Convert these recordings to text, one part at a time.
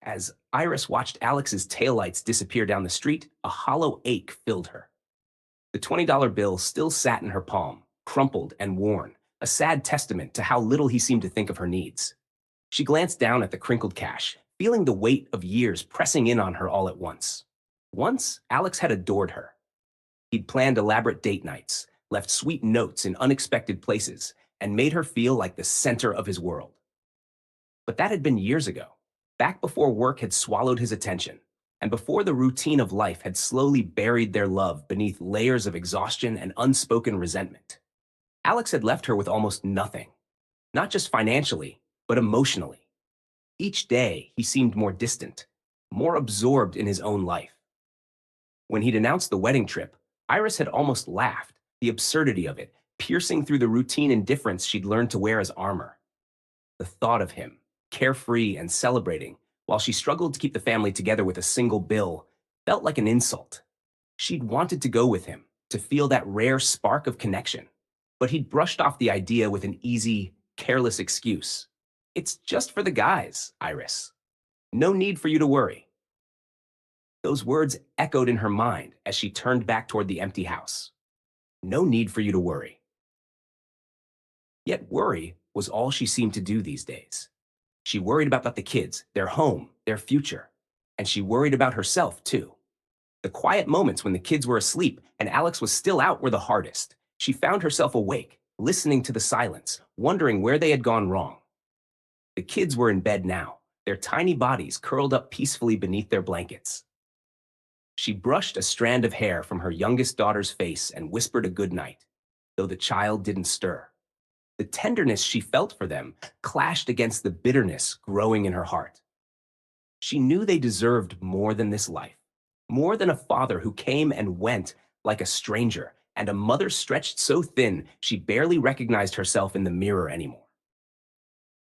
As Iris watched Alex's taillights disappear down the street, a hollow ache filled her. The $20 bill still sat in her palm, crumpled and worn, a sad testament to how little he seemed to think of her needs. She glanced down at the crinkled cash, feeling the weight of years pressing in on her all at once. Once, Alex had adored her. He'd planned elaborate date nights, left sweet notes in unexpected places, and made her feel like the center of his world. But that had been years ago, back before work had swallowed his attention, and before the routine of life had slowly buried their love beneath layers of exhaustion and unspoken resentment. Alex had left her with almost nothing, not just financially, but emotionally. Each day, he seemed more distant, more absorbed in his own life. When he'd announced the wedding trip, Iris had almost laughed, the absurdity of it, piercing through the routine indifference she'd learned to wear as armor. The thought of him, carefree and celebrating, while she struggled to keep the family together with a single bill, felt like an insult. She'd wanted to go with him, to feel that rare spark of connection. But he'd brushed off the idea with an easy, careless excuse. It's just for the guys, Iris. No need for you to worry. Those words echoed in her mind as she turned back toward the empty house. No need for you to worry. Yet worry was all she seemed to do these days. She worried about the kids, their home, their future. And she worried about herself, too. The quiet moments when the kids were asleep and Alex was still out were the hardest. She found herself awake, listening to the silence, wondering where they had gone wrong. The kids were in bed now, their tiny bodies curled up peacefully beneath their blankets. She brushed a strand of hair from her youngest daughter's face and whispered a good night, though the child didn't stir. The tenderness she felt for them clashed against the bitterness growing in her heart. She knew they deserved more than this life, more than a father who came and went like a stranger, and a mother stretched so thin she barely recognized herself in the mirror anymore.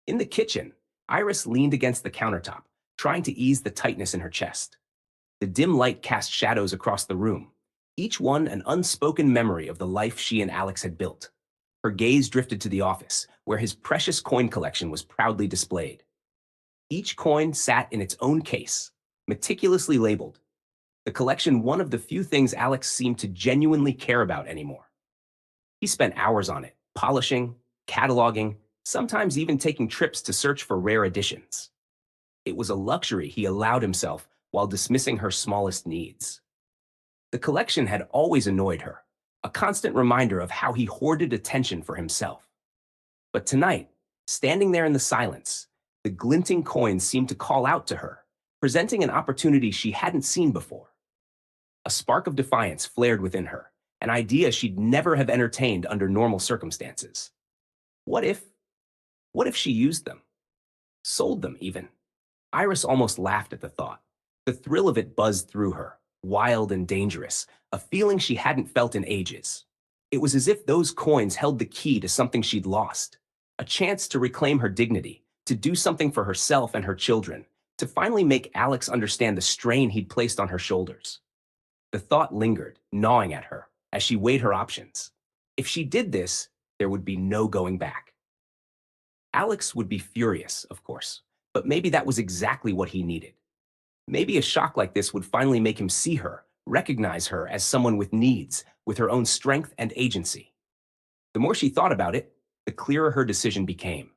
In the kitchen, Iris leaned against the countertop, trying to ease the tightness in her chest. The dim light cast shadows across the room, each one an unspoken memory of the life she and Alex had built. Her gaze drifted to the office, where his precious coin collection was proudly displayed. Each coin sat in its own case, meticulously labeled. The collection one of the few things Alex seemed to genuinely care about anymore. He spent hours on it, polishing, cataloging, sometimes even taking trips to search for rare editions. It was a luxury he allowed himself while dismissing her smallest needs. The collection had always annoyed her, a constant reminder of how he hoarded attention for himself. But tonight, standing there in the silence, the glinting coins seemed to call out to her, presenting an opportunity she hadn't seen before. A spark of defiance flared within her, an idea she'd never have entertained under normal circumstances. What if, what if she used them? Sold them, even? Iris almost laughed at the thought. The thrill of it buzzed through her, wild and dangerous, a feeling she hadn't felt in ages. It was as if those coins held the key to something she'd lost, a chance to reclaim her dignity, to do something for herself and her children, to finally make Alex understand the strain he'd placed on her shoulders. The thought lingered, gnawing at her, as she weighed her options. If she did this, there would be no going back. Alex would be furious, of course, but maybe that was exactly what he needed. Maybe a shock like this would finally make him see her, recognize her as someone with needs, with her own strength and agency. The more she thought about it, the clearer her decision became.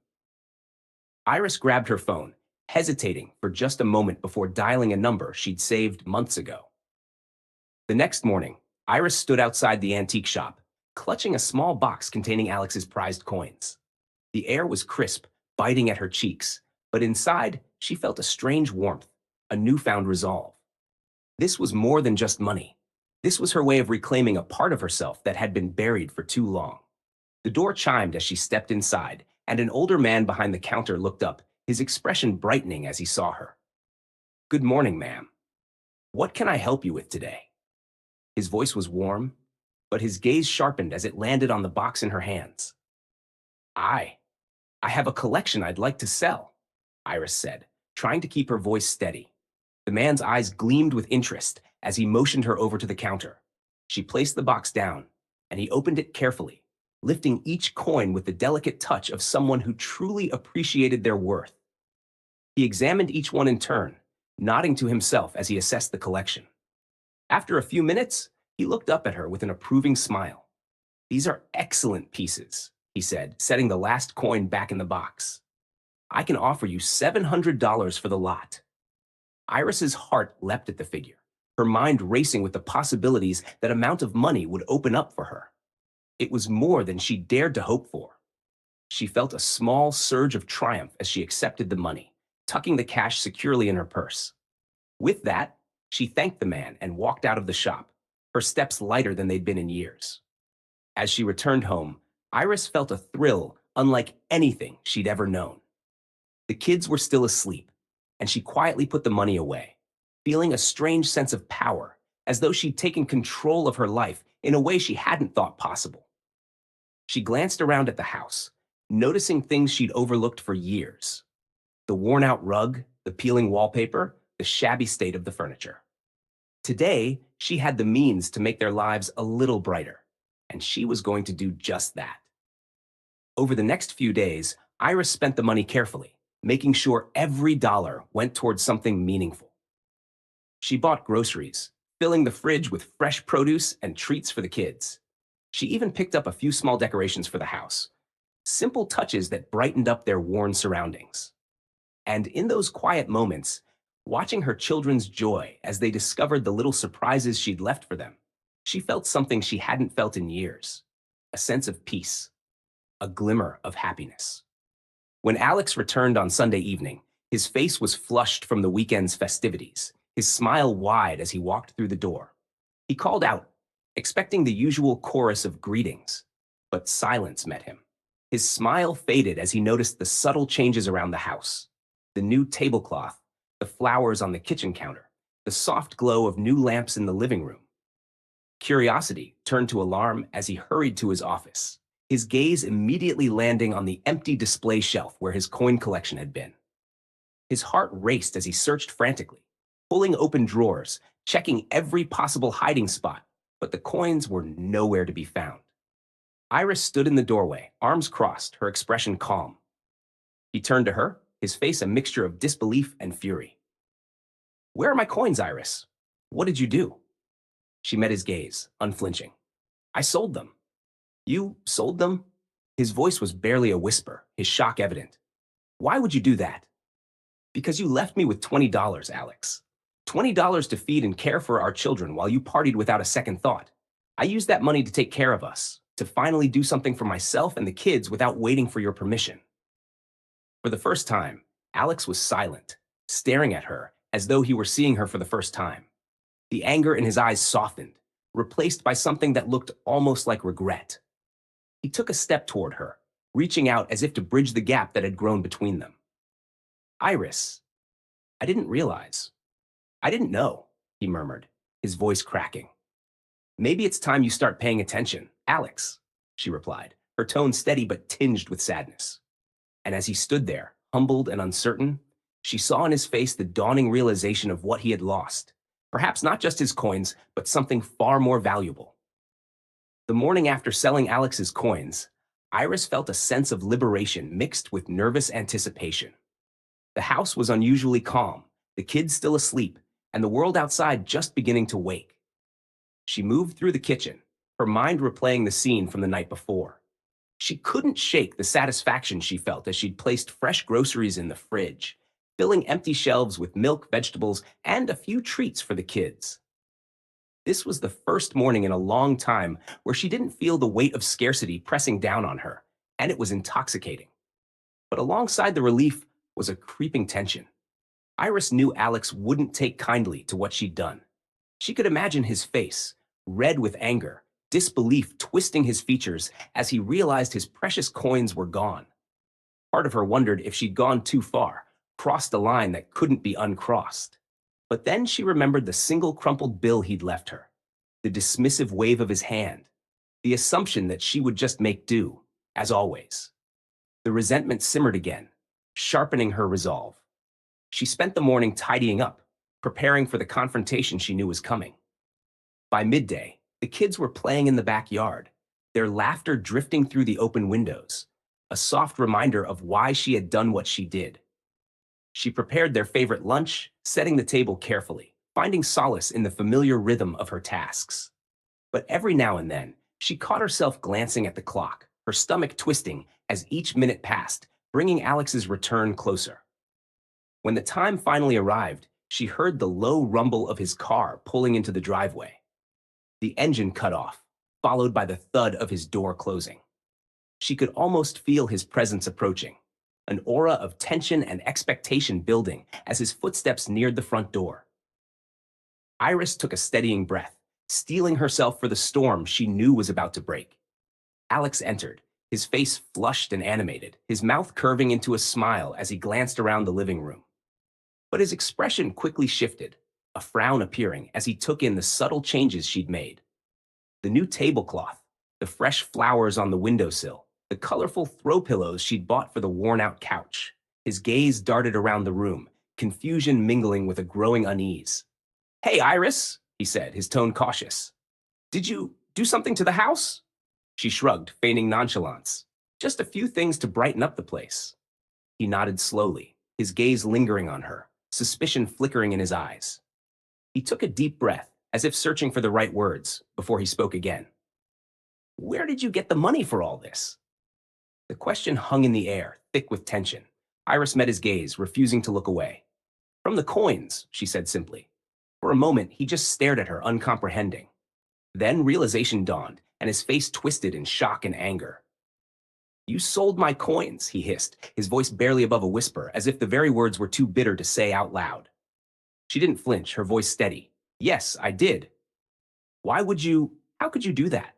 Iris grabbed her phone, hesitating for just a moment before dialing a number she'd saved months ago. The next morning, Iris stood outside the antique shop, clutching a small box containing Alex's prized coins. The air was crisp, biting at her cheeks, but inside, she felt a strange warmth, a newfound resolve. This was more than just money. This was her way of reclaiming a part of herself that had been buried for too long. The door chimed as she stepped inside, and an older man behind the counter looked up, his expression brightening as he saw her. "Good morning, ma'am. What can I help you with today?" His voice was warm, but his gaze sharpened as it landed on the box in her hands. I, I have a collection I'd like to sell," Iris said, trying to keep her voice steady. The man's eyes gleamed with interest as he motioned her over to the counter. She placed the box down, and he opened it carefully, lifting each coin with the delicate touch of someone who truly appreciated their worth. He examined each one in turn, nodding to himself as he assessed the collection. After a few minutes, he looked up at her with an approving smile. "These are excellent pieces," he said, setting the last coin back in the box. "I can offer you $700 for the lot." Iris's heart leapt at the figure, her mind racing with the possibilities that amount of money would open up for her. It was more than she dared to hope for. She felt a small surge of triumph as she accepted the money, tucking the cash securely in her purse. With that, she thanked the man and walked out of the shop, her steps lighter than they'd been in years. As she returned home, Iris felt a thrill unlike anything she'd ever known. The kids were still asleep, and she quietly put the money away, feeling a strange sense of power, as though she'd taken control of her life in a way she hadn't thought possible. She glanced around at the house, noticing things she'd overlooked for years: the worn-out rug, the peeling wallpaper, the shabby state of the furniture. Today, she had the means to make their lives a little brighter, and she was going to do just that. Over the next few days, Iris spent the money carefully, making sure every dollar went towards something meaningful. She bought groceries, filling the fridge with fresh produce and treats for the kids. She even picked up a few small decorations for the house, simple touches that brightened up their worn surroundings. And in those quiet moments, watching her children's joy as they discovered the little surprises she'd left for them, she felt something she hadn't felt in years: a sense of peace, a glimmer of happiness. When Alex returned on Sunday evening, his face was flushed from the weekend's festivities, his smile wide as he walked through the door. He called out, expecting the usual chorus of greetings, but silence met him. His smile faded as he noticed the subtle changes around the house: the new tablecloth, the flowers on the kitchen counter, the soft glow of new lamps in the living room. Curiosity turned to alarm as he hurried to his office, his gaze immediately landing on the empty display shelf where his coin collection had been. His heart raced as he searched frantically, pulling open drawers, checking every possible hiding spot, but the coins were nowhere to be found. Iris stood in the doorway, arms crossed, her expression calm. He turned to her, his face a mixture of disbelief and fury. "Where are my coins, Iris? What did you do?" She met his gaze, unflinching. "I sold them." "You sold them?" His voice was barely a whisper, his shock evident. "Why would you do that?" "Because you left me with $20, Alex. $20 to feed and care for our children while you partied without a second thought. I used that money to take care of us, to finally do something for myself and the kids without waiting for your permission." For the first time, Alex was silent, staring at her as though he were seeing her for the first time. The anger in his eyes softened, replaced by something that looked almost like regret. He took a step toward her, reaching out as if to bridge the gap that had grown between them. "Iris, I didn't realize. I didn't know," he murmured, his voice cracking. "Maybe it's time you start paying attention, Alex," she replied, her tone steady but tinged with sadness. And as he stood there, humbled and uncertain, she saw in his face the dawning realization of what he had lost. Perhaps not just his coins, but something far more valuable. The morning after selling Alex's coins, Iris felt a sense of liberation mixed with nervous anticipation. The house was unusually calm, the kids still asleep, and the world outside just beginning to wake. She moved through the kitchen, her mind replaying the scene from the night before. She couldn't shake the satisfaction she felt as she'd placed fresh groceries in the fridge, filling empty shelves with milk, vegetables, and a few treats for the kids. This was the first morning in a long time where she didn't feel the weight of scarcity pressing down on her, and it was intoxicating. But alongside the relief was a creeping tension. Iris knew Alex wouldn't take kindly to what she'd done. She could imagine his face, red with anger, disbelief twisting his features as he realized his precious coins were gone. Part of her wondered if she'd gone too far, crossed a line that couldn't be uncrossed. But then she remembered the single crumpled bill he'd left her, the dismissive wave of his hand, the assumption that she would just make do, as always. The resentment simmered again, sharpening her resolve. She spent the morning tidying up, preparing for the confrontation she knew was coming. By midday, the kids were playing in the backyard, their laughter drifting through the open windows, a soft reminder of why she had done what she did. She prepared their favorite lunch, setting the table carefully, finding solace in the familiar rhythm of her tasks. But every now and then, she caught herself glancing at the clock, her stomach twisting as each minute passed, bringing Alex's return closer. When the time finally arrived, she heard the low rumble of his car pulling into the driveway. The engine cut off, followed by the thud of his door closing. She could almost feel his presence approaching, an aura of tension and expectation building as his footsteps neared the front door. Iris took a steadying breath, steeling herself for the storm she knew was about to break. Alex entered, his face flushed and animated, his mouth curving into a smile as he glanced around the living room. But his expression quickly shifted, a frown appearing as he took in the subtle changes she'd made. The new tablecloth, the fresh flowers on the windowsill, the colorful throw pillows she'd bought for the worn-out couch. His gaze darted around the room, confusion mingling with a growing unease. "Hey, Iris," he said, his tone cautious. "Did you do something to the house?" She shrugged, feigning nonchalance. "Just a few things to brighten up the place." He nodded slowly, his gaze lingering on her, suspicion flickering in his eyes. He took a deep breath, as if searching for the right words, before he spoke again. "Where did you get the money for all this?" The question hung in the air, thick with tension. Iris met his gaze, refusing to look away. "From the coins," she said simply. For a moment, he just stared at her, uncomprehending. Then realization dawned, and his face twisted in shock and anger. "You sold my coins," he hissed, his voice barely above a whisper, as if the very words were too bitter to say out loud. She didn't flinch, her voice steady. "Yes, I did." How could you do that?"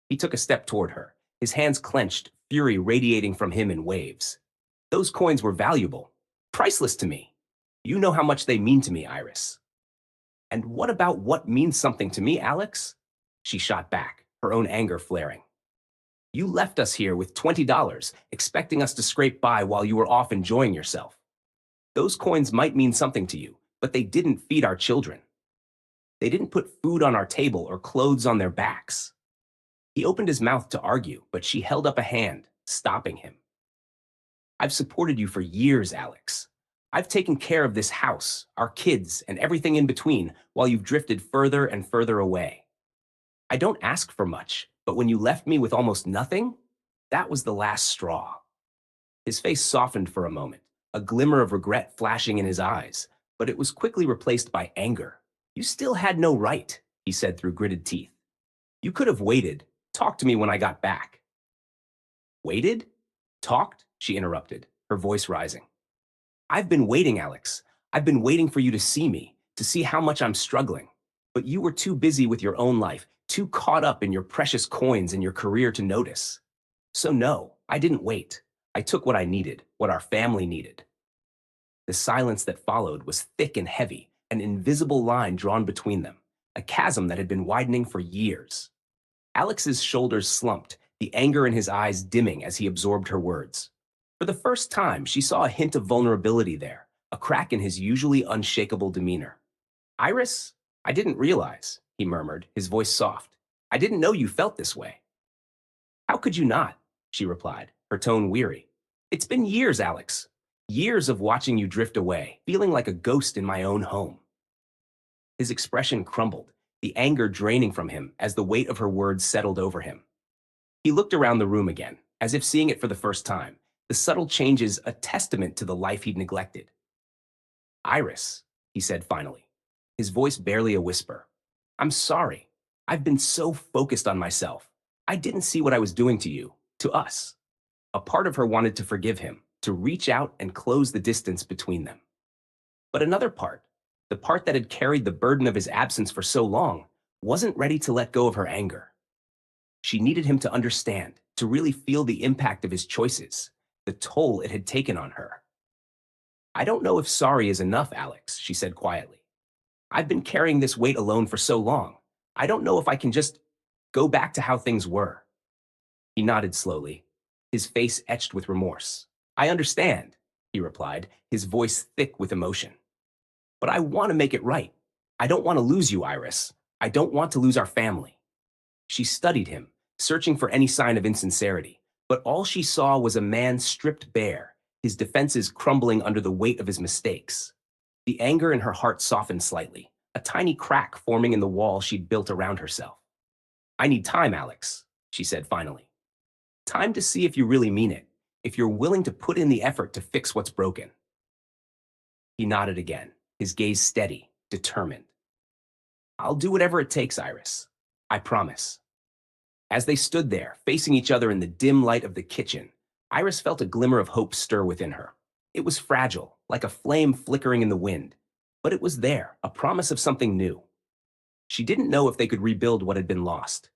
He took a step toward her, his hands clenched, fury radiating from him in waves. "Those coins were valuable, priceless to me. You know how much they mean to me, Iris." "And what about what means something to me, Alex?" She shot back, her own anger flaring. "You left us here with $20, expecting us to scrape by while you were off enjoying yourself. Those coins might mean something to you, but they didn't feed our children. They didn't put food on our table or clothes on their backs." He opened his mouth to argue, but she held up a hand, stopping him. "I've supported you for years, Alex. I've taken care of this house, our kids, and everything in between while you've drifted further and further away. I don't ask for much, but when you left me with almost nothing, that was the last straw." His face softened for a moment, a glimmer of regret flashing in his eyes, but it was quickly replaced by anger. "You still had no right," he said through gritted teeth. "You could have waited, talked to me when I got back." "Waited? Talked?" she interrupted, her voice rising. "I've been waiting, Alex. I've been waiting for you to see me, to see how much I'm struggling. But you were too busy with your own life, too caught up in your precious coins and your career to notice. So no, I didn't wait. I took what I needed, what our family needed." The silence that followed was thick and heavy, an invisible line drawn between them, a chasm that had been widening for years. Alex's shoulders slumped, the anger in his eyes dimming as he absorbed her words. For the first time, she saw a hint of vulnerability there, a crack in his usually unshakable demeanor. "Iris, I didn't realize," he murmured, his voice soft. "I didn't know you felt this way." "How could you not?" she replied, her tone weary. "It's been years, Alex. Years of watching you drift away, feeling like a ghost in my own home." His expression crumbled, the anger draining from him as the weight of her words settled over him. He looked around the room again, as if seeing it for the first time, the subtle changes a testament to the life he'd neglected. "Iris," he said finally, his voice barely a whisper. "I'm sorry. I've been so focused on myself. I didn't see what I was doing to you, to us." A part of her wanted to forgive him, to reach out and close the distance between them. But another part, the part that had carried the burden of his absence for so long, wasn't ready to let go of her anger. She needed him to understand, to really feel the impact of his choices, the toll it had taken on her. "I don't know if sorry is enough, Alex," she said quietly. "I've been carrying this weight alone for so long. I don't know if I can just go back to how things were." He nodded slowly, his face etched with remorse. "I understand," he replied, his voice thick with emotion. "But I want to make it right. I don't want to lose you, Iris. I don't want to lose our family." She studied him, searching for any sign of insincerity, but all she saw was a man stripped bare, his defenses crumbling under the weight of his mistakes. The anger in her heart softened slightly, a tiny crack forming in the wall she'd built around herself. "I need time, Alex," she said finally. "Time to see if you really mean it, if you're willing to put in the effort to fix what's broken." He nodded again, his gaze steady, determined. "I'll do whatever it takes, Iris. I promise." As they stood there, facing each other in the dim light of the kitchen, Iris felt a glimmer of hope stir within her. It was fragile, like a flame flickering in the wind, but it was there, a promise of something new. She didn't know if they could rebuild what had been lost,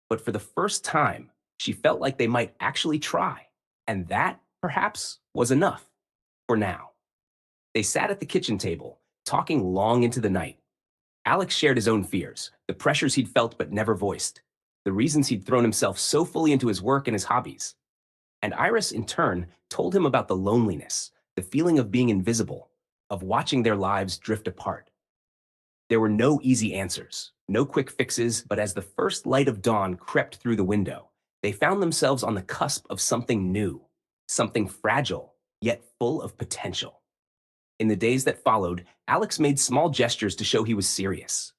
but for the first time, she felt like they might actually try, and that, perhaps, was enough for now. They sat at the kitchen table, talking long into the night. Alex shared his own fears, the pressures he'd felt but never voiced, the reasons he'd thrown himself so fully into his work and his hobbies. And Iris, in turn, told him about the loneliness, the feeling of being invisible, of watching their lives drift apart. There were no easy answers, no quick fixes, but as the first light of dawn crept through the window, they found themselves on the cusp of something new, something fragile, yet full of potential. In the days that followed, Alex made small gestures to show he was serious.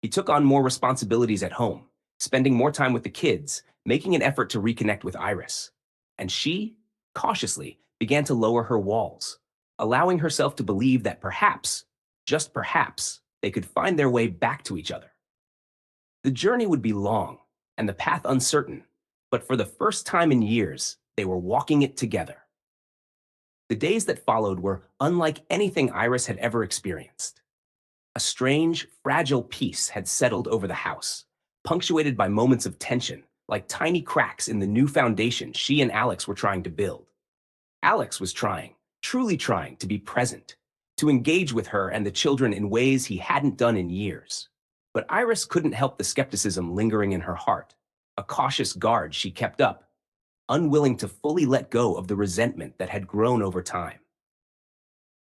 He took on more responsibilities at home, spending more time with the kids, making an effort to reconnect with Iris. And she, cautiously, began to lower her walls, allowing herself to believe that perhaps, just perhaps, they could find their way back to each other. The journey would be long, and the path uncertain, but for the first time in years, they were walking it together. The days that followed were unlike anything Iris had ever experienced. A strange, fragile peace had settled over the house, punctuated by moments of tension, like tiny cracks in the new foundation she and Alex were trying to build. Alex was trying, truly trying, to be present, to engage with her and the children in ways he hadn't done in years. But Iris couldn't help the skepticism lingering in her heart, a cautious guard she kept up, unwilling to fully let go of the resentment that had grown over time.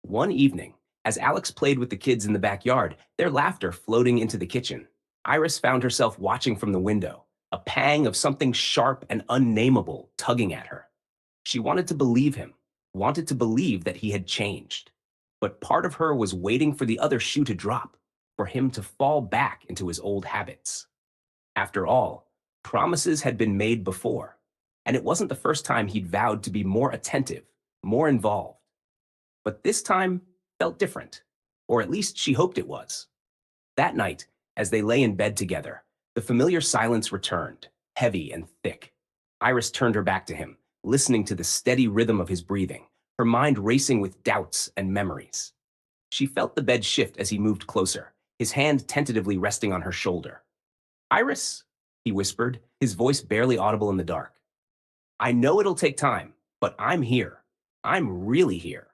One evening, as Alex played with the kids in the backyard, their laughter floating into the kitchen, Iris found herself watching from the window, a pang of something sharp and unnameable tugging at her. She wanted to believe him, wanted to believe that he had changed. But part of her was waiting for the other shoe to drop, for him to fall back into his old habits. After all, promises had been made before, and it wasn't the first time he'd vowed to be more attentive, more involved. But this time felt different, or at least she hoped it was. That night, as they lay in bed together, the familiar silence returned, heavy and thick. Iris turned her back to him, listening to the steady rhythm of his breathing, her mind racing with doubts and memories. She felt the bed shift as he moved closer, his hand tentatively resting on her shoulder. "Iris," he whispered, his voice barely audible in the dark. "I know it'll take time, but I'm here. I'm really here."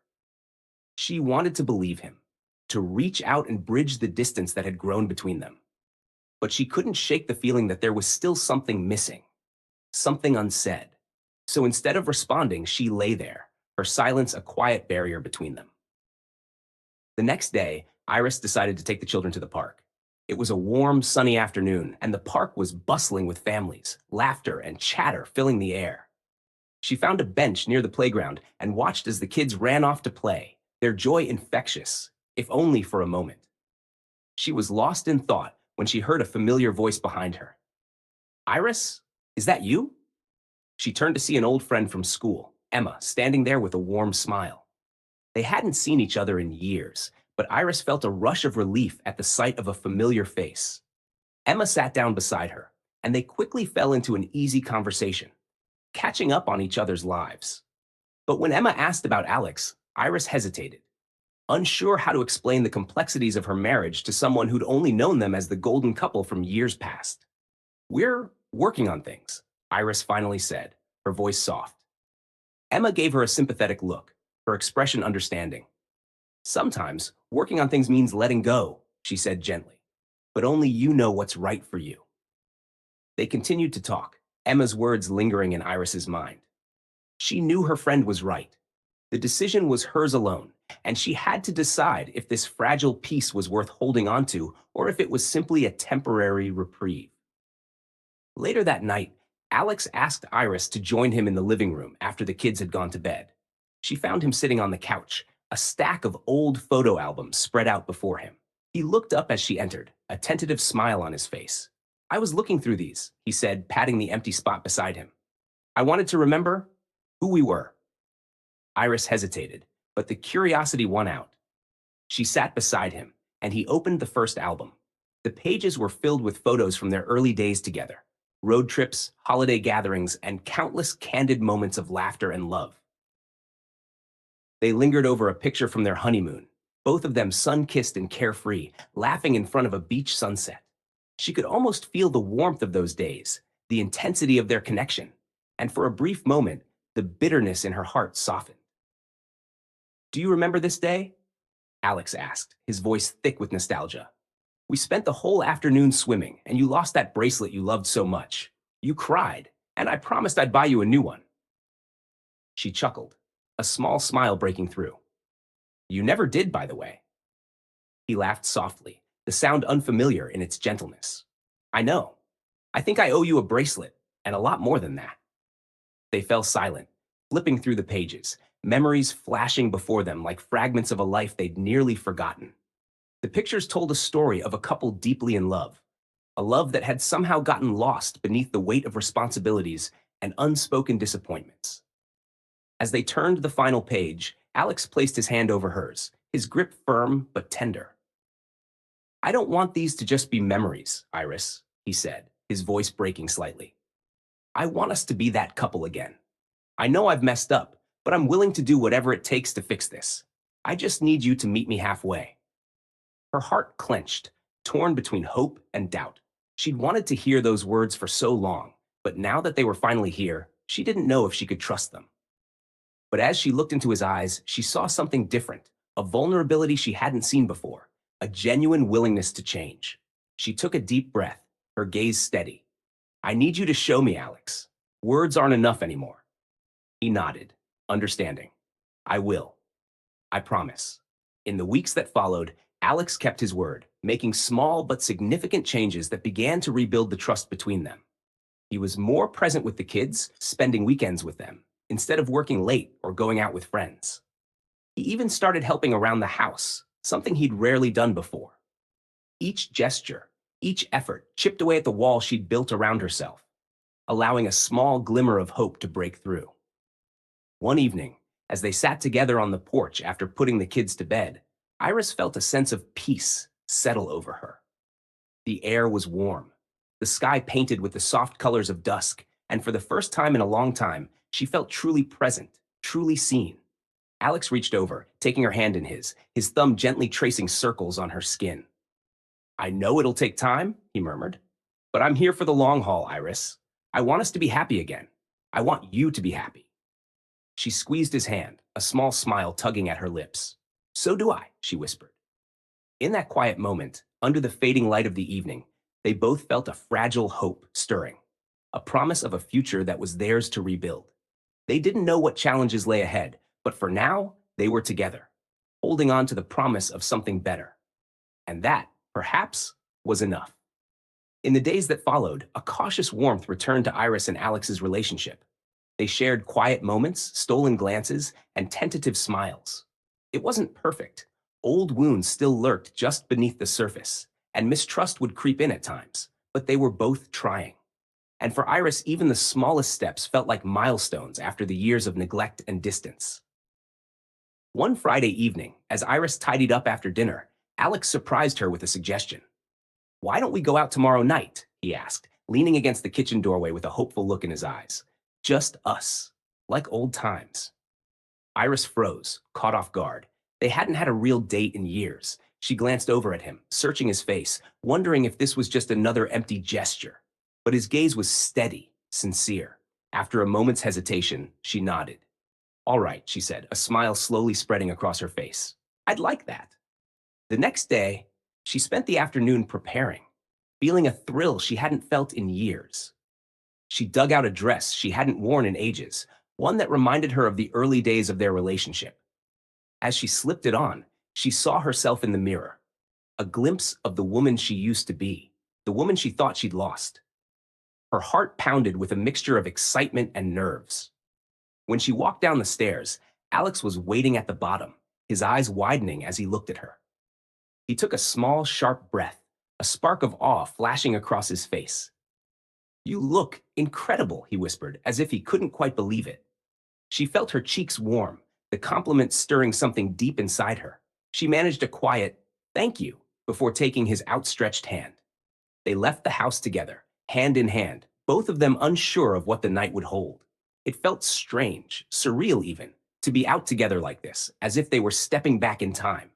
She wanted to believe him, to reach out and bridge the distance that had grown between them. But she couldn't shake the feeling that there was still something missing, something unsaid. So instead of responding, she lay there, her silence a quiet barrier between them. The next day, Iris decided to take the children to the park. It was a warm, sunny afternoon, and the park was bustling with families, laughter and chatter filling the air. She found a bench near the playground and watched as the kids ran off to play, their joy infectious, if only for a moment. She was lost in thought when she heard a familiar voice behind her. "Iris, is that you?" She turned to see an old friend from school, Emma, standing there with a warm smile. They hadn't seen each other in years, but Iris felt a rush of relief at the sight of a familiar face. Emma sat down beside her, and they quickly fell into an easy conversation, catching up on each other's lives. But when Emma asked about Alex, Iris hesitated, unsure how to explain the complexities of her marriage to someone who'd only known them as the golden couple from years past. "We're working on things," Iris finally said, her voice soft. Emma gave her a sympathetic look, her expression understanding. "Sometimes working on things means letting go," she said gently, "but only you know what's right for you." They continued to talk, Emma's words lingering in Iris's mind. She knew her friend was right. The decision was hers alone, and she had to decide if this fragile peace was worth holding onto or if it was simply a temporary reprieve. Later that night, Alex asked Iris to join him in the living room after the kids had gone to bed. She found him sitting on the couch, a stack of old photo albums spread out before him. He looked up as she entered, a tentative smile on his face. I was looking through these, he said, patting the empty spot beside him. I wanted to remember who we were. Iris hesitated, but the curiosity won out. She sat beside him, and he opened the first album. The pages were filled with photos from their early days together, road trips, holiday gatherings, and countless candid moments of laughter and love. They lingered over a picture from their honeymoon, both of them sun-kissed and carefree, laughing in front of a beach sunset. She could almost feel the warmth of those days, the intensity of their connection, and for a brief moment, the bitterness in her heart softened. Do you remember this day? Alex asked, his voice thick with nostalgia. We spent the whole afternoon swimming, and you lost that bracelet you loved so much. You cried, and I promised I'd buy you a new one. She chuckled, a small smile breaking through. You never did, by the way. He laughed softly, the sound unfamiliar in its gentleness. I know. I think I owe you a bracelet, and a lot more than that. They fell silent, flipping through the pages, memories flashing before them like fragments of a life they'd nearly forgotten. The pictures told a story of a couple deeply in love, a love that had somehow gotten lost beneath the weight of responsibilities and unspoken disappointments. As they turned the final page, Alex placed his hand over hers, his grip firm but tender. I don't want these to just be memories, Iris, he said, his voice breaking slightly. I want us to be that couple again. I know I've messed up, but I'm willing to do whatever it takes to fix this. I just need you to meet me halfway. Her heart clenched, torn between hope and doubt. She'd wanted to hear those words for so long, but now that they were finally here, she didn't know if she could trust them. But as she looked into his eyes, she saw something different, a vulnerability she hadn't seen before, a genuine willingness to change. She took a deep breath, her gaze steady. I need you to show me, Alex. Words aren't enough anymore. He nodded, understanding. I will. I promise. In the weeks that followed, Alex kept his word, making small but significant changes that began to rebuild the trust between them. He was more present with the kids, spending weekends with them, instead of working late or going out with friends. He even started helping around the house, something he'd rarely done before. Each gesture, each effort chipped away at the wall she'd built around herself, allowing a small glimmer of hope to break through. One evening, as they sat together on the porch after putting the kids to bed, Iris felt a sense of peace settle over her. The air was warm, the sky painted with the soft colors of dusk, and for the first time in a long time, she felt truly present, truly seen. Alex reached over, taking her hand in his thumb gently tracing circles on her skin. I know it'll take time, he murmured, but I'm here for the long haul, Iris. I want us to be happy again. I want you to be happy. She squeezed his hand, a small smile tugging at her lips. So do I, she whispered. In that quiet moment, under the fading light of the evening, they both felt a fragile hope stirring, a promise of a future that was theirs to rebuild. They didn't know what challenges lay ahead, but for now, they were together, holding on to the promise of something better. And that, perhaps, was enough. In the days that followed, a cautious warmth returned to Iris and Alex's relationship. They shared quiet moments, stolen glances, and tentative smiles. It wasn't perfect. Old wounds still lurked just beneath the surface, and mistrust would creep in at times, but they were both trying. And for Iris, even the smallest steps felt like milestones after the years of neglect and distance. One Friday evening, as Iris tidied up after dinner, Alex surprised her with a suggestion. Why don't we go out tomorrow night? He asked, leaning against the kitchen doorway with a hopeful look in his eyes. Just us, like old times. Iris froze, caught off guard. They hadn't had a real date in years. She glanced over at him, searching his face, wondering if this was just another empty gesture. But his gaze was steady, sincere. After a moment's hesitation, she nodded. All right, she said, a smile slowly spreading across her face. I'd like that. The next day, she spent the afternoon preparing, feeling a thrill she hadn't felt in years. She dug out a dress she hadn't worn in ages, one that reminded her of the early days of their relationship. As she slipped it on, she saw herself in the mirror, a glimpse of the woman she used to be, the woman she thought she'd lost. Her heart pounded with a mixture of excitement and nerves. When she walked down the stairs, Alex was waiting at the bottom, his eyes widening as he looked at her. He took a small, sharp breath, a spark of awe flashing across his face. "You look incredible," he whispered, as if he couldn't quite believe it. She felt her cheeks warm, the compliment stirring something deep inside her. She managed a quiet, "Thank you," before taking his outstretched hand. They left the house together, hand in hand, both of them unsure of what the night would hold. It felt strange, surreal even, to be out together like this, as if they were stepping back in time.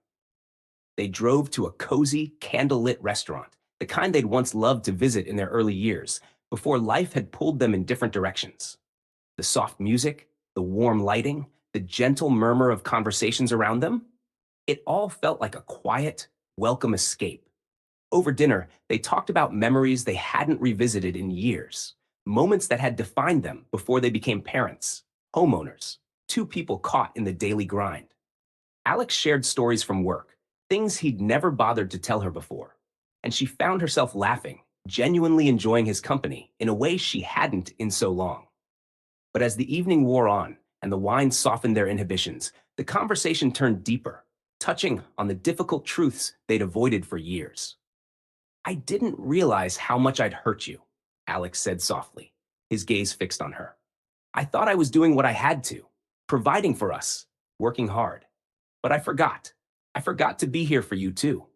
They drove to a cozy, candlelit restaurant, the kind they'd once loved to visit in their early years, before life had pulled them in different directions. The soft music, the warm lighting, the gentle murmur of conversations around them, it all felt like a quiet, welcome escape. Over dinner, they talked about memories they hadn't revisited in years, moments that had defined them before they became parents, homeowners, two people caught in the daily grind. Alex shared stories from work, things he'd never bothered to tell her before, and she found herself laughing, genuinely enjoying his company in a way she hadn't in so long. But as the evening wore on and the wine softened their inhibitions, the conversation turned deeper, touching on the difficult truths they'd avoided for years. "I didn't realize how much I'd hurt you," Alex said softly, his gaze fixed on her. "I thought I was doing what I had to, providing for us, working hard. But I forgot. I forgot to be here for you too."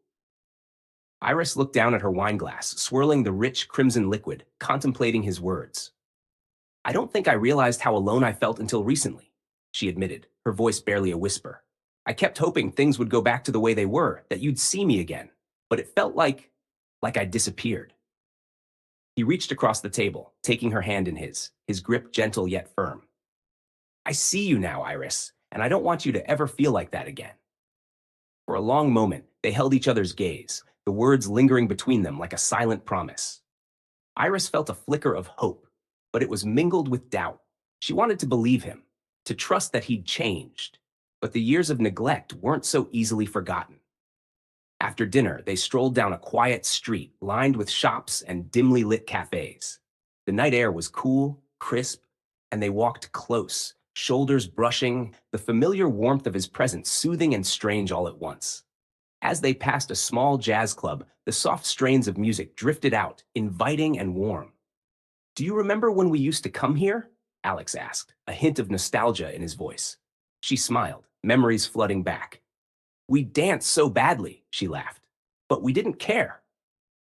Iris looked down at her wine glass, swirling the rich crimson liquid, contemplating his words. "I don't think I realized how alone I felt until recently," she admitted, her voice barely a whisper. "I kept hoping things would go back to the way they were, that you'd see me again. But it felt like I'd disappeared." He reached across the table, taking her hand in his grip gentle yet firm. "I see you now, Iris, and I don't want you to ever feel like that again." For a long moment, they held each other's gaze, the words lingering between them like a silent promise. Iris felt a flicker of hope, but it was mingled with doubt. She wanted to believe him, to trust that he'd changed, but the years of neglect weren't so easily forgotten. After dinner, they strolled down a quiet street lined with shops and dimly lit cafes. The night air was cool, crisp, and they walked close, shoulders brushing, the familiar warmth of his presence soothing and strange all at once. As they passed a small jazz club, the soft strains of music drifted out, inviting and warm. "Do you remember when we used to come here?" Alex asked, a hint of nostalgia in his voice. She smiled, memories flooding back. "We danced so badly," she laughed. "But we didn't care."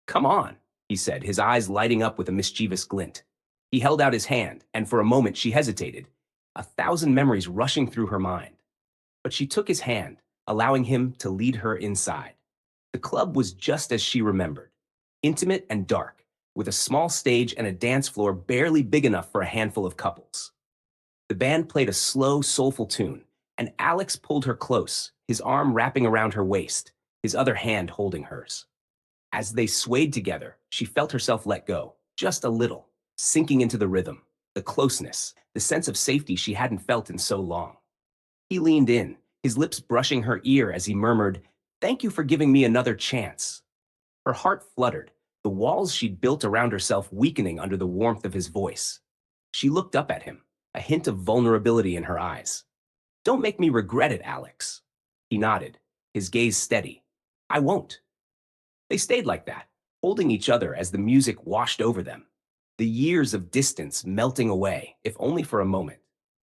"Come on," he said, his eyes lighting up with a mischievous glint. He held out his hand, and for a moment she hesitated, a thousand memories rushing through her mind. But she took his hand, allowing him to lead her inside. The club was just as she remembered, intimate and dark, with a small stage and a dance floor barely big enough for a handful of couples. The band played a slow, soulful tune, and Alex pulled her close, his arm wrapping around her waist, his other hand holding hers. As they swayed together, she felt herself let go, just a little, sinking into the rhythm, the closeness, the sense of safety she hadn't felt in so long. He leaned in, his lips brushing her ear as he murmured, "Thank you for giving me another chance." Her heart fluttered, the walls she'd built around herself weakening under the warmth of his voice. She looked up at him, a hint of vulnerability in her eyes. "Don't make me regret it, Alex." He nodded, his gaze steady. "I won't." They stayed like that, holding each other as the music washed over them, the years of distance melting away, if only for a moment.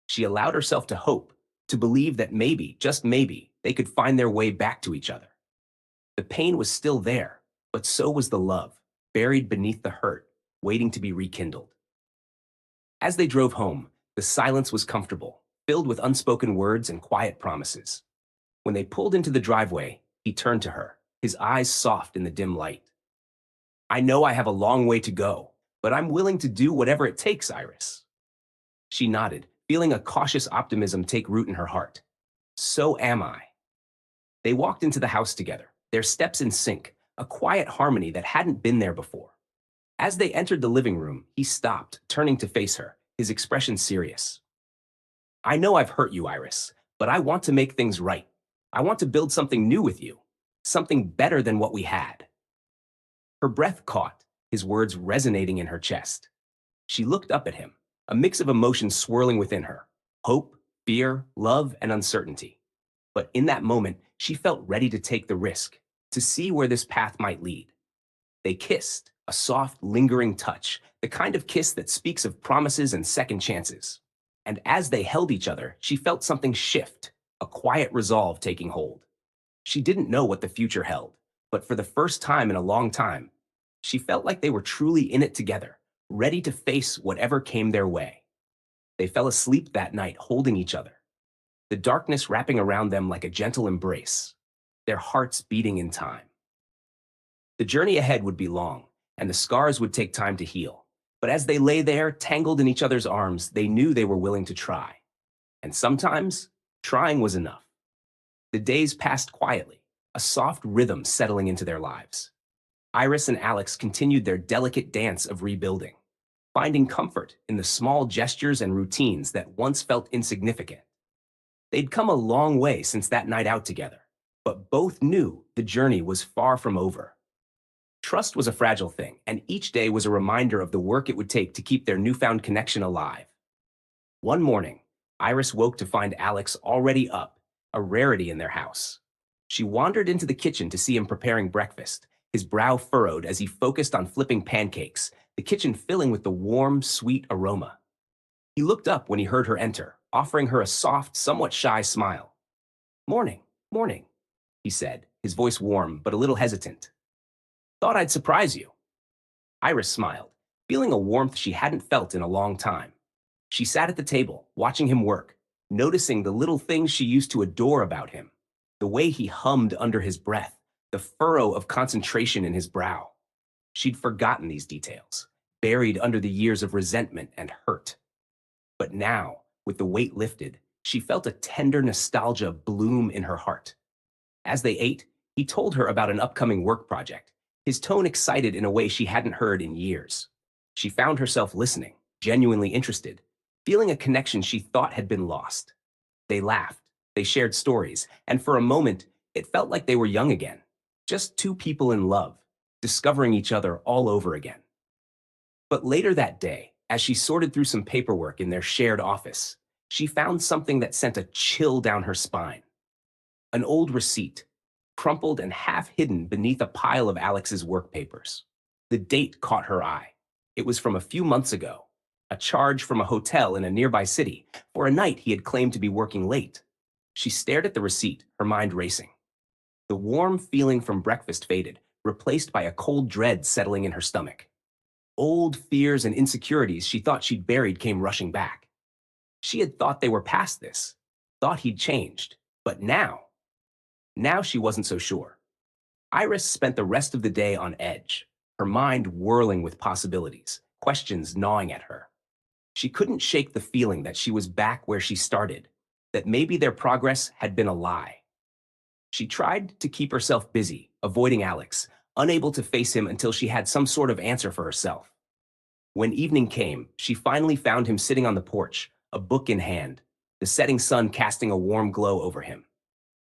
She allowed herself to hope, to believe that maybe, just maybe, they could find their way back to each other. The pain was still there, but so was the love, buried beneath the hurt, waiting to be rekindled. As they drove home, the silence was comfortable, filled with unspoken words and quiet promises. When they pulled into the driveway, he turned to her, his eyes soft in the dim light. "I know I have a long way to go, but I'm willing to do whatever it takes, Iris." She nodded, feeling a cautious optimism take root in her heart. "So am I." They walked into the house together, their steps in sync, a quiet harmony that hadn't been there before. As they entered the living room, he stopped, turning to face her, his expression serious. "I know I've hurt you, Iris, but I want to make things right. I want to build something new with you, something better than what we had." Her breath caught, his words resonating in her chest. She looked up at him, a mix of emotions swirling within her: hope, fear, love, and uncertainty. But in that moment, she felt ready to take the risk, to see where this path might lead. They kissed, a soft, lingering touch, the kind of kiss that speaks of promises and second chances. And as they held each other, she felt something shift, a quiet resolve taking hold. She didn't know what the future held, but for the first time in a long time, she felt like they were truly in it together, ready to face whatever came their way. They fell asleep that night holding each other, the darkness wrapping around them like a gentle embrace, their hearts beating in time. The journey ahead would be long, and the scars would take time to heal. But as they lay there, tangled in each other's arms, they knew they were willing to try. And sometimes, trying was enough. The days passed quietly, a soft rhythm settling into their lives. Iris and Alex continued their delicate dance of rebuilding, finding comfort in the small gestures and routines that once felt insignificant. They'd come a long way since that night out together, but both knew the journey was far from over. Trust was a fragile thing, and each day was a reminder of the work it would take to keep their newfound connection alive. One morning, Iris woke to find Alex already up, a rarity in their house. She wandered into the kitchen to see him preparing breakfast, his brow furrowed as he focused on flipping pancakes, the kitchen filling with the warm, sweet aroma. He looked up when he heard her enter, offering her a soft, somewhat shy smile. "Morning, morning," he said, his voice warm but a little hesitant. "Thought I'd surprise you." Iris smiled, feeling a warmth she hadn't felt in a long time. She sat at the table, watching him work, noticing the little things she used to adore about him, the way he hummed under his breath, the furrow of concentration in his brow. She'd forgotten these details, buried under the years of resentment and hurt. But now, with the weight lifted, she felt a tender nostalgia bloom in her heart. As they ate, he told her about an upcoming work project, his tone excited in a way she hadn't heard in years. She found herself listening, genuinely interested, feeling a connection she thought had been lost. They laughed, they shared stories, and for a moment, it felt like they were young again, just two people in love, discovering each other all over again. But later that day, as she sorted through some paperwork in their shared office, she found something that sent a chill down her spine. An old receipt, crumpled and half hidden beneath a pile of Alex's work papers. The date caught her eye. It was from a few months ago, a charge from a hotel in a nearby city for a night he had claimed to be working late. She stared at the receipt, her mind racing. The warm feeling from breakfast faded, replaced by a cold dread settling in her stomach. Old fears and insecurities she thought she'd buried came rushing back. She had thought they were past this, thought he'd changed, but now she wasn't so sure. Iris spent the rest of the day on edge, her mind whirling with possibilities, questions gnawing at her. She couldn't shake the feeling that she was back where she started, that maybe their progress had been a lie. She tried to keep herself busy, avoiding Alex, unable to face him until she had some sort of answer for herself. When evening came, she finally found him sitting on the porch, a book in hand, the setting sun casting a warm glow over him.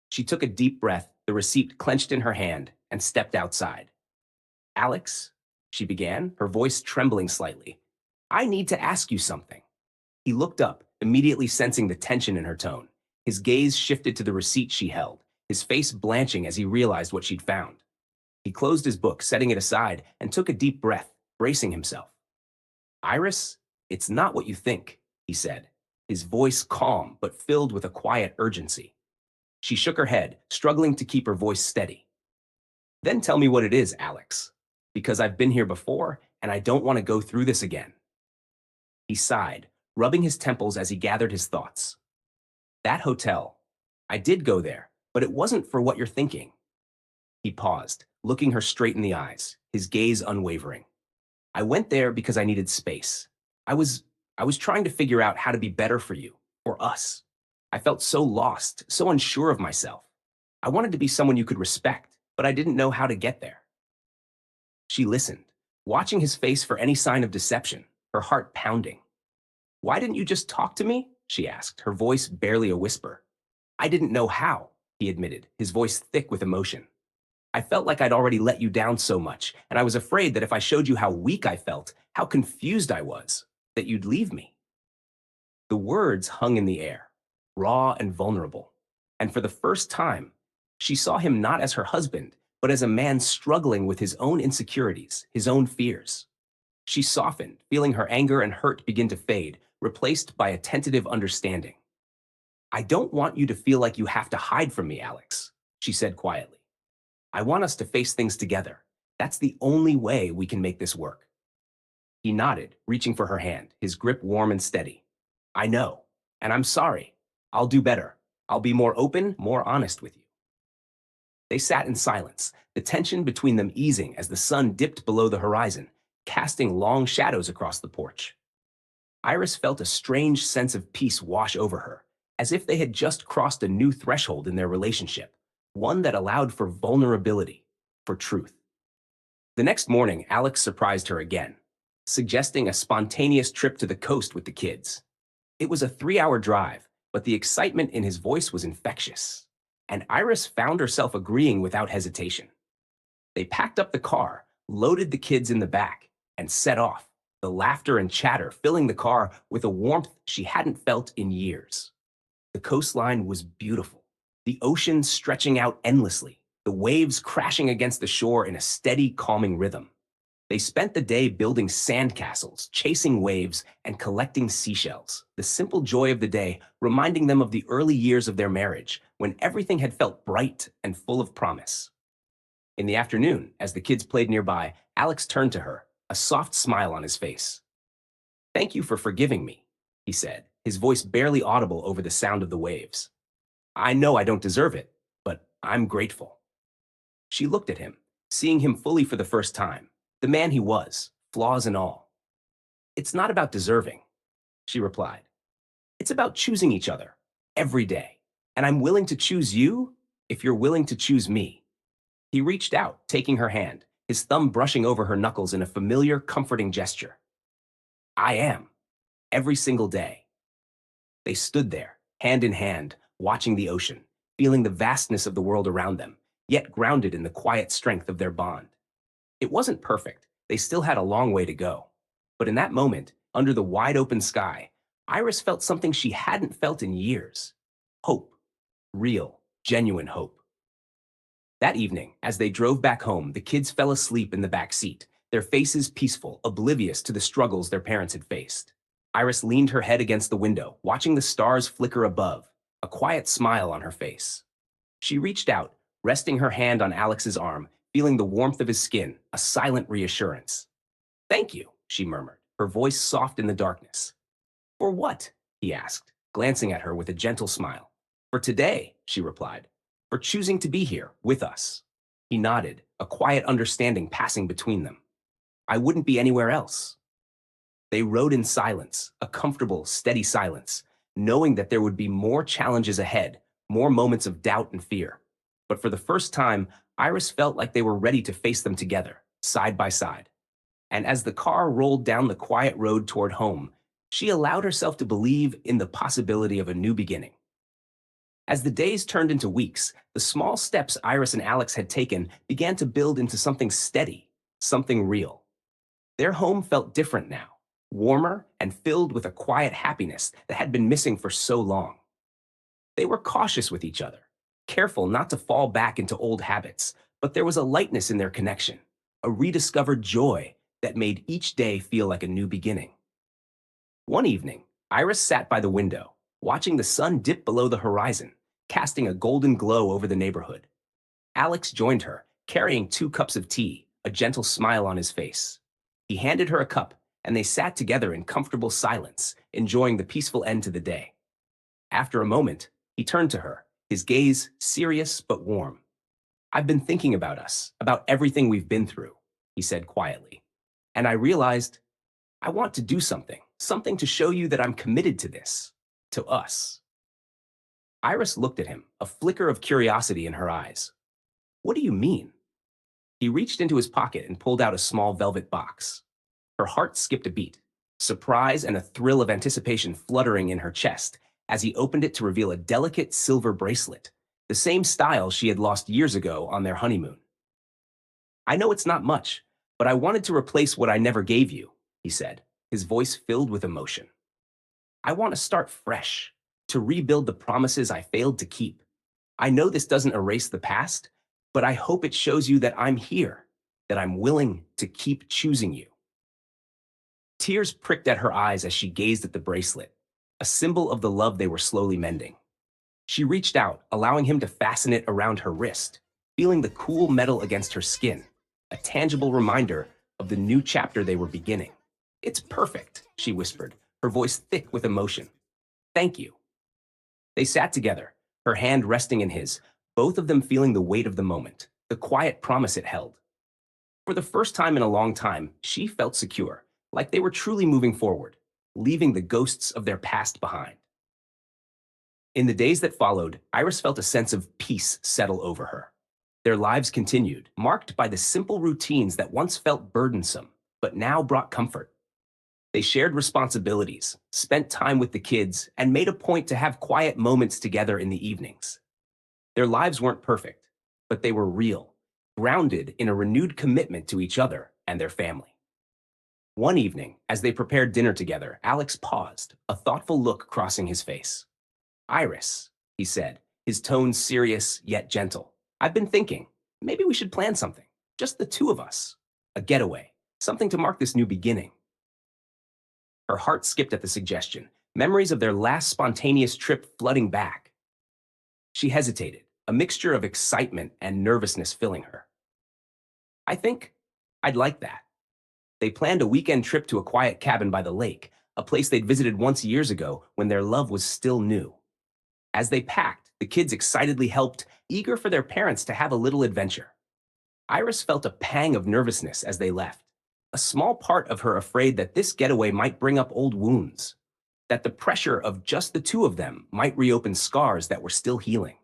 She took a deep breath, the receipt clenched in her hand, and stepped outside. "Alex," she began, her voice trembling slightly, "I need to ask you something." He looked up, immediately sensing the tension in her tone. His gaze shifted to the receipt she held, his face blanching as he realized what she'd found. He closed his book, setting it aside, and took a deep breath, bracing himself. "Iris, it's not what you think," he said, his voice calm but filled with a quiet urgency. She shook her head, struggling to keep her voice steady. "Then tell me what it is, Alex, because I've been here before and I don't want to go through this again." He sighed, rubbing his temples as he gathered his thoughts. "That hotel. I did go there, but it wasn't for what you're thinking." He paused, looking her straight in the eyes, his gaze unwavering. "I went there because I needed space. I was I was trying to figure out how to be better for you, for us. I felt so lost, so unsure of myself. I wanted to be someone you could respect, but I didn't know how to get there." She listened, watching his face for any sign of deception, her heart pounding. "Why didn't you just talk to me?" she asked, her voice barely a whisper. "I didn't know how," he admitted, his voice thick with emotion. "I felt like I'd already let you down so much, and I was afraid that if I showed you how weak I felt, how confused I was, that you'd leave me." The words hung in the air. raw and vulnerable. And for the first time, she saw him not as her husband, but as a man struggling with his own insecurities, his own fears. She softened, feeling her anger and hurt begin to fade, replaced by a tentative understanding. I don't want you to feel like you have to hide from me, Alex, she said quietly. I want us to face things together. That's the only way we can make this work. He nodded, reaching for her hand, his grip warm and steady. I know, and I'm sorry. I'll do better. I'll be more open, more honest with you. They sat in silence, the tension between them easing as the sun dipped below the horizon, casting long shadows across the porch. Iris felt a strange sense of peace wash over her, as if they had just crossed a new threshold in their relationship, one that allowed for vulnerability, for truth. The next morning, Alex surprised her again, suggesting a spontaneous trip to the coast with the kids. It was a 3-hour drive, but the excitement in his voice was infectious, and Iris found herself agreeing without hesitation. They packed up the car, loaded the kids in the back, and set off, the laughter and chatter filling the car with a warmth she hadn't felt in years. The coastline was beautiful, the ocean stretching out endlessly, the waves crashing against the shore in a steady, calming rhythm. They spent the day building sandcastles, chasing waves, and collecting seashells, the simple joy of the day reminding them of the early years of their marriage, when everything had felt bright and full of promise. In the afternoon, as the kids played nearby, Alex turned to her, a soft smile on his face. Thank you for forgiving me, he said, his voice barely audible over the sound of the waves. I know I don't deserve it, but I'm grateful. She looked at him, seeing him fully for the first time, the man he was, flaws and all. It's not about deserving, she replied. It's about choosing each other, every day. And I'm willing to choose you if you're willing to choose me. He reached out, taking her hand, his thumb brushing over her knuckles in a familiar, comforting gesture. I am, every single day. They stood there, hand in hand, watching the ocean, feeling the vastness of the world around them, yet grounded in the quiet strength of their bond. It wasn't perfect. They still had a long way to go. But in that moment, under the wide open sky, Iris felt something she hadn't felt in years. Hope. Real, genuine hope. That evening, as they drove back home, the kids fell asleep in the back seat, their faces peaceful, oblivious to the struggles their parents had faced. Iris leaned her head against the window, watching the stars flicker above, a quiet smile on her face. She reached out, resting her hand on Alex's arm, feeling the warmth of his skin, a silent reassurance. Thank you, she murmured, her voice soft in the darkness. For what? He asked, glancing at her with a gentle smile. For today, she replied, for choosing to be here with us. He nodded, a quiet understanding passing between them. I wouldn't be anywhere else. They rode in silence, a comfortable, steady silence, knowing that there would be more challenges ahead, more moments of doubt and fear. But for the first time, Iris felt like they were ready to face them together, side by side. And as the car rolled down the quiet road toward home, she allowed herself to believe in the possibility of a new beginning. As the days turned into weeks, the small steps Iris and Alex had taken began to build into something steady, something real. Their home felt different now, warmer and filled with a quiet happiness that had been missing for so long. They were cautious with each other, careful not to fall back into old habits, but there was a lightness in their connection, a rediscovered joy that made each day feel like a new beginning. One evening, Iris sat by the window, watching the sun dip below the horizon, casting a golden glow over the neighborhood. Alex joined her, carrying 2 cups of tea, a gentle smile on his face. He handed her a cup, and they sat together in comfortable silence, enjoying the peaceful end to the day. After a moment, he turned to her, his gaze serious but warm. I've been thinking about us, about everything we've been through, he said quietly. And I realized I want to do something, something to show you that I'm committed to this, to us. Iris looked at him, a flicker of curiosity in her eyes. What do you mean? He reached into his pocket and pulled out a small velvet box. Her heart skipped a beat, surprise and a thrill of anticipation fluttering in her chest as he opened it to reveal a delicate silver bracelet, the same style she had lost years ago on their honeymoon. I know it's not much, but I wanted to replace what I never gave you, he said, his voice filled with emotion. I want to start fresh, to rebuild the promises I failed to keep. I know this doesn't erase the past, but I hope it shows you that I'm here, that I'm willing to keep choosing you." Tears pricked at her eyes as she gazed at the bracelet, a symbol of the love they were slowly mending. She reached out, allowing him to fasten it around her wrist, feeling the cool metal against her skin, a tangible reminder of the new chapter they were beginning. "It's perfect," she whispered, her voice thick with emotion. "Thank you." They sat together, her hand resting in his, both of them feeling the weight of the moment, the quiet promise it held. For the first time in a long time, she felt secure, like they were truly moving forward, leaving the ghosts of their past behind. In the days that followed, Iris felt a sense of peace settle over her. Their lives continued, marked by the simple routines that once felt burdensome, but now brought comfort. They shared responsibilities, spent time with the kids, and made a point to have quiet moments together in the evenings. Their lives weren't perfect, but they were real, grounded in a renewed commitment to each other and their family. One evening, as they prepared dinner together, Alex paused, a thoughtful look crossing his face. "Iris," he said, his tone serious yet gentle. "I've been thinking, maybe we should plan something. Just the two of us. A getaway. Something to mark this new beginning." Her heart skipped at the suggestion, memories of their last spontaneous trip flooding back. She hesitated, a mixture of excitement and nervousness filling her. "I think I'd like that." They planned a weekend trip to a quiet cabin by the lake, a place they'd visited once years ago when their love was still new. As they packed, the kids excitedly helped, eager for their parents to have a little adventure. Iris felt a pang of nervousness as they left, a small part of her afraid that this getaway might bring up old wounds, that the pressure of just the two of them might reopen scars that were still healing.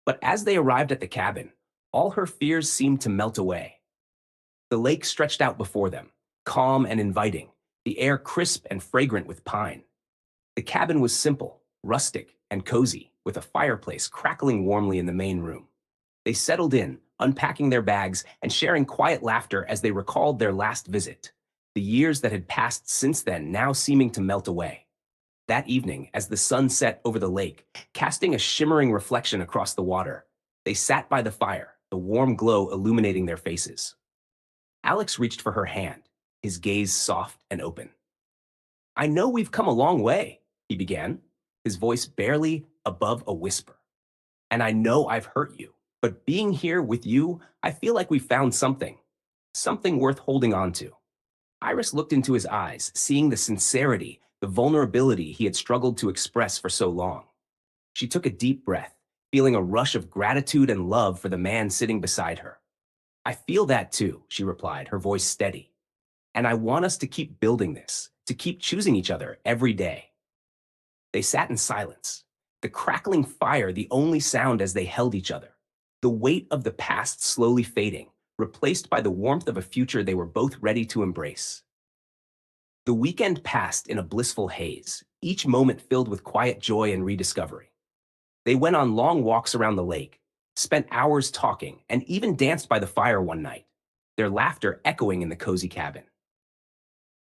But as they arrived at the cabin, all her fears seemed to melt away. The lake stretched out before them, calm and inviting, the air crisp and fragrant with pine. The cabin was simple, rustic, and cozy, with a fireplace crackling warmly in the main room. They settled in, unpacking their bags and sharing quiet laughter as they recalled their last visit, the years that had passed since then now seeming to melt away. That evening, as the sun set over the lake, casting a shimmering reflection across the water, they sat by the fire, the warm glow illuminating their faces. Alex reached for her hand, his gaze soft and open. "I know we've come a long way," he began, his voice barely above a whisper. "And I know I've hurt you, but being here with you, I feel like we found something, something worth holding on to." Iris looked into his eyes, seeing the sincerity, the vulnerability he had struggled to express for so long. She took a deep breath, feeling a rush of gratitude and love for the man sitting beside her. "I feel that too," she replied, her voice steady. "And I want us to keep building this, to keep choosing each other every day." They sat in silence, the crackling fire the only sound as they held each other, the weight of the past slowly fading, replaced by the warmth of a future they were both ready to embrace. The weekend passed in a blissful haze, each moment filled with quiet joy and rediscovery. They went on long walks around the lake, spent hours talking, and even danced by the fire one night, their laughter echoing in the cozy cabin.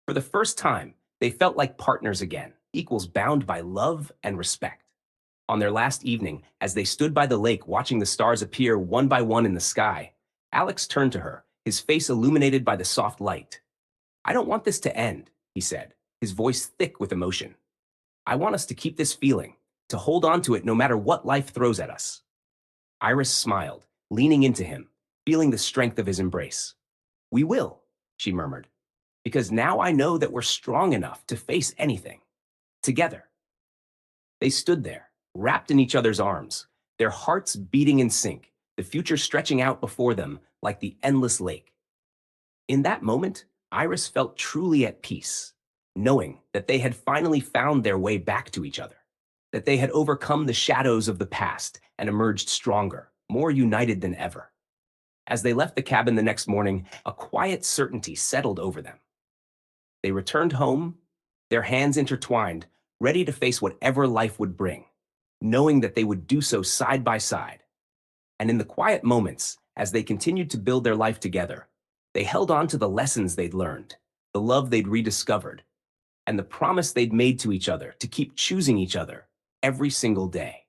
For the first time, they felt like partners again, equals bound by love and respect. On their last evening, as they stood by the lake watching the stars appear one by one in the sky, Alex turned to her, his face illuminated by the soft light. "I don't want this to end," he said, his voice thick with emotion. "I want us to keep this feeling, to hold on to it no matter what life throws at us." Iris smiled, leaning into him, feeling the strength of his embrace. "We will," she murmured, "because now I know that we're strong enough to face anything. Together." They stood there, wrapped in each other's arms, their hearts beating in sync, the future stretching out before them like the endless lake. In that moment, Iris felt truly at peace, knowing that they had finally found their way back to each other, that they had overcome the shadows of the past and emerged stronger, more united than ever. As they left the cabin the next morning, a quiet certainty settled over them. They returned home, their hands intertwined, ready to face whatever life would bring, knowing that they would do so side by side. And in the quiet moments, as they continued to build their life together, they held on to the lessons they'd learned, the love they'd rediscovered, and the promise they'd made to each other to keep choosing each other every single day.